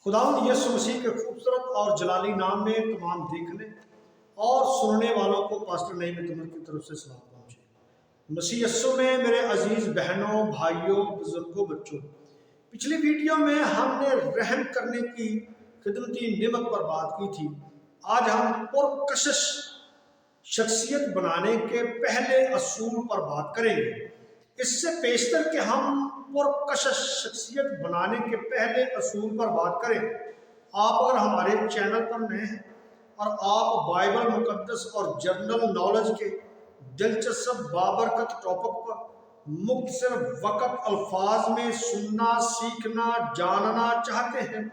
खुदावंद यीशु मसीह के खूबसूरत और जलाली नाम में तमाम देखने और सुनने वालों को पास्टर नईम तुमर की तरफ से सलाम पहुंचे। मसीह यीशु में मेरे अजीज बहनों, भाइयों, बुजुर्गों, बच्चों, पिछली वीडियो में हमने रहम करने की खिदमती निमत पर बात की थी। आज हम पुरकशिश शख्सियत बनाने के पहले असूल पर बात करेंगे। इससे पेशतर कि हम पुरकशिश शख्सियत बनाने के पहले असूल पर बात करें, आप अगर हमारे चैनल पर नए हैं और आप बाइबल मुकद्दस और जनरल नॉलेज के दिलचस्प बाबरकत टॉपिक पर मुख्तसर वक़्त अल्फाज में सुनना, सीखना, जानना चाहते हैं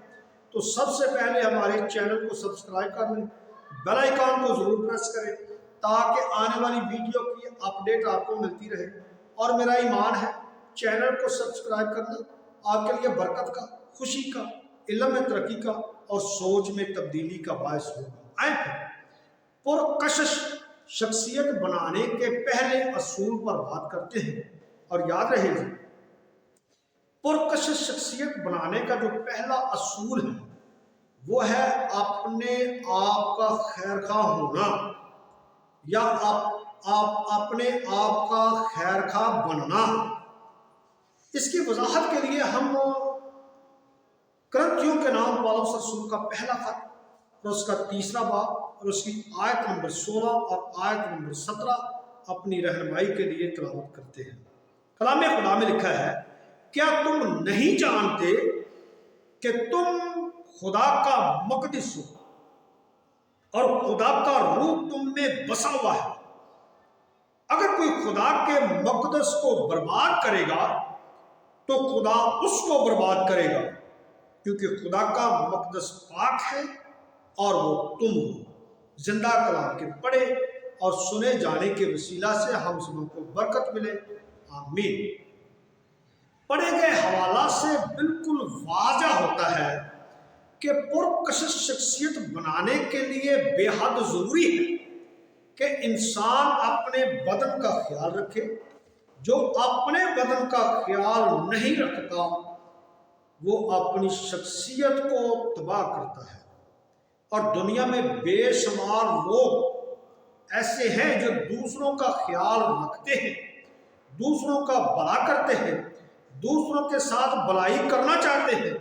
तो सबसे पहले हमारे चैनल को सब्सक्राइब कर लें, बेल आइकन को ज़रूर प्रेस करें ताकि आने वाली वीडियो की अपडेट आपको मिलती रहे। और मेरा ईमान है चैनल को सब्सक्राइब करना आपके लिए बरकत का, खुशी का, इल्म में तरक्की का और सोच में तब्दीली का बायस होगा। आए पुरकशिश शख्सियत बनाने के पहले असूल पर बात करते हैं। और याद रहे जी, पुरकशिश शख्सियत बनाने का जो पहला असूल है वो है अपने आप का खैरखा होना या आप अपने आप का खैरखा बनना। इसकी वजाहत के लिए हम करंथियों के नाम पौलुस रसूल का पहला खत और उसका तीसरा बाब और उसकी आयत नंबर 16 और आयत नंबर 17 अपनी रहनुमाई के लिए तिलावत करते हैं। कलाम खुदा में लिखा है, क्या तुम नहीं जानते कि तुम खुदा का मकदस हो और खुदा का रूह तुम में बसा हुआ है। अगर कोई खुदा के मकदस को बर्बाद करेगा तो खुदा उसको बर्बाद करेगा, क्योंकि खुदा का मकदस पाक है और वो तुम हो। जिंदा कलाम के पढ़े और सुने जाने के वसीला से हम सबों को बरकत मिले, आमीन। पढ़े गए हवाला से बिल्कुल वाज़ह होता है कि पुरकशिश शख्सियत बनाने के लिए बेहद ज़रूरी है कि इंसान अपने बदन का ख्याल रखे। जो अपने बदन का ख्याल नहीं रखता वो अपनी शख्सियत को तबाह करता है। और दुनिया में बेशुमार लोग ऐसे हैं जो दूसरों का ख्याल रखते हैं, दूसरों का भला करते हैं, दूसरों के साथ भलाई करना चाहते हैं,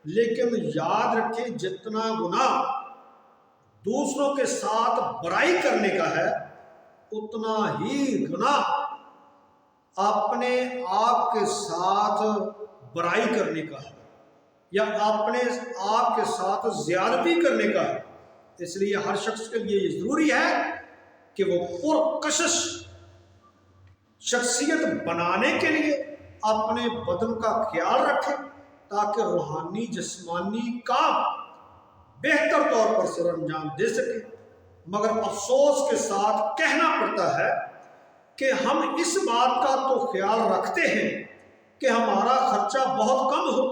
लेकिन याद रखें जितना गुनाह दूसरों के साथ बुराई करने का है उतना ही गुनाह अपने आप के साथ बुराई करने का है या अपने आप के साथ ज्यादती करने का है। इसलिए हर शख्स के लिए ये जरूरी है कि वो पुरकशिश शख्सियत बनाने के लिए अपने बदन का ख्याल रखे ताकि रूहानी जिस्मानी काम बेहतर तौर पर सर अंजाम दे सके। मगर अफसोस के साथ कहना पड़ता है कि हम इस बात का तो ख्याल रखते हैं कि हमारा खर्चा बहुत कम हो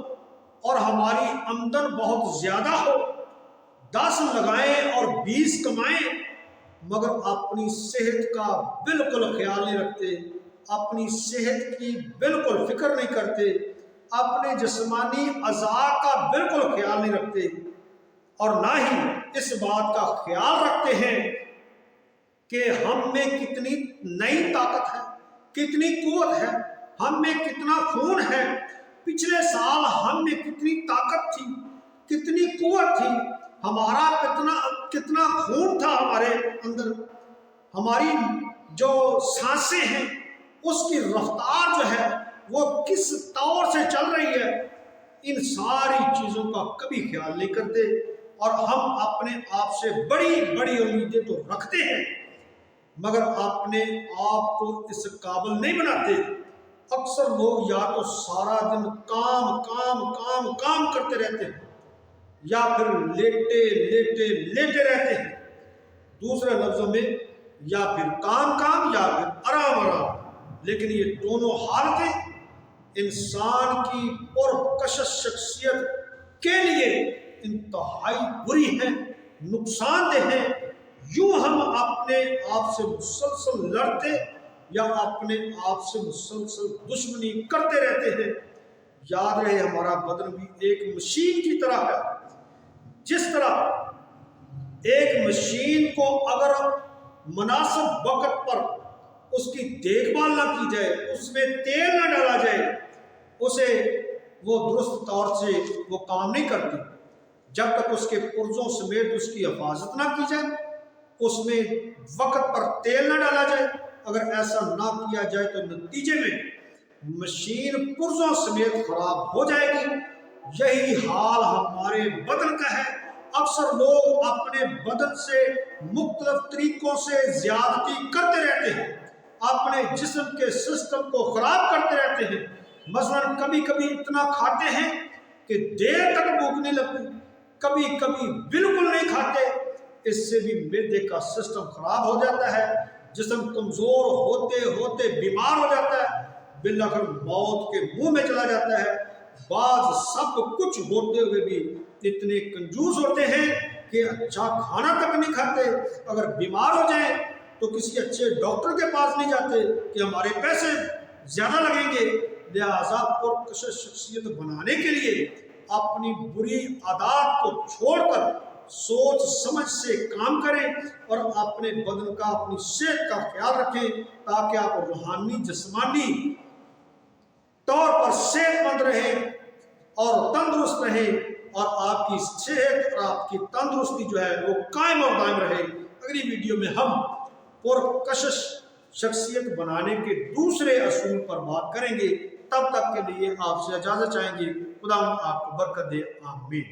और हमारी आमदन बहुत ज्यादा हो, 10 लगाएं और 20 कमाएं, मगर अपनी सेहत का बिल्कुल ख्याल नहीं रखते, अपनी सेहत की बिल्कुल फिक्र नहीं करते, अपने जिस्मानी अज़ा का बिल्कुल ख्याल नहीं रखते और ना ही इस बात का ख्याल रखते हैं कि हम में कितनी नई ताकत है, कितनी कुव्वत है, हम में कितना खून है, पिछले साल हम में कितनी ताकत थी, कितनी कुव्वत थी, हमारा कितना खून था हमारे अंदर, हमारी जो सांसें हैं उसकी रफ्तार जो है वो किस तौर से चल रही है। इन सारी चीज़ों का कभी ख्याल नहीं करते और हम अपने आप से बड़ी बड़ी उम्मीदें तो रखते हैं मगर अपने आप को इस काबिल नहीं बनाते। अक्सर लोग या तो सारा दिन काम काम काम काम करते रहते हैं या फिर लेटे लेटे लेटे रहते हैं। दूसरे लफ्जों में या फिर काम काम या फिर आराम आराम। लेकिन ये दोनों हालतें इंसान की पुरकशिश शख्सियत के लिए इंतहाई बुरी हैं, नुकसानदेह हैं। यूं हम अपने आप से मुसलसल लड़ते या अपने आप से मुसलसल दुश्मनी करते रहते हैं। یاد رہے ہمارا بدن بھی ایک مشین کی طرح ہے. جس طرح ایک مشین کو اگر مناسب وقت پر اس کی دیکھ بھال نہ کی جائے، اس میں تیل نہ ڈالا جائے، اسے وہ درست طور سے وہ کام نہیں کرتی. جب تک اس کے پرزوں سمیت اس کی حفاظت نہ کی جائے، اس میں وقت پر تیل نہ ڈالا جائے، اگر ایسا نہ کیا جائے تو نتیجے میں مشین پرزوں سمیت خراب ہو جائے گی. یہی حال ہمارے بدن کا ہے. اکثر لوگ اپنے بدن سے مختلف طریقوں سے زیادتی کرتے رہتے ہیں، اپنے جسم کے سسٹم کو خراب کرتے رہتے ہیں. مثلا کبھی کبھی اتنا کھاتے ہیں کہ دیر تک بھوک نہیں لگتی، کبھی کبھی بالکل نہیں کھاتے. اس سے بھی معدے کا سسٹم خراب ہو جاتا ہے، جسم کمزور ہوتے ہوتے بیمار ہو جاتا ہے، بالآخر موت کے منہ میں چلا جاتا ہے. بعض سب کچھ ہوتے ہوئے بھی اتنے کنجوس ہوتے ہیں کہ اچھا کھانا تک نہیں کھاتے. اگر بیمار ہو جائیں تو کسی اچھے ڈاکٹر کے پاس نہیں جاتے کہ ہمارے پیسے زیادہ لگیں گے. لہذا پرکشش شخصیت بنانے کے لیے اپنی بری عادات کو چھوڑ کر سوچ سمجھ سے کام کریں اور اپنے بدن کا، اپنی صحت کا خیال رکھیں تاکہ آپ روحانی جسمانی طور پر صحت مند رہیں اور تندرست رہیں، اور آپ کی صحت اور آپ کی تندرستی جو ہے وہ قائم اور دائم رہے. اگلی ویڈیو میں ہم پرکشش شخصیت بنانے کے دوسرے اصول پر بات کریں گے. تب تک کے لیے آپ سے اجازت چاہیں گے. خدا آپ کو برکت دے. آمین.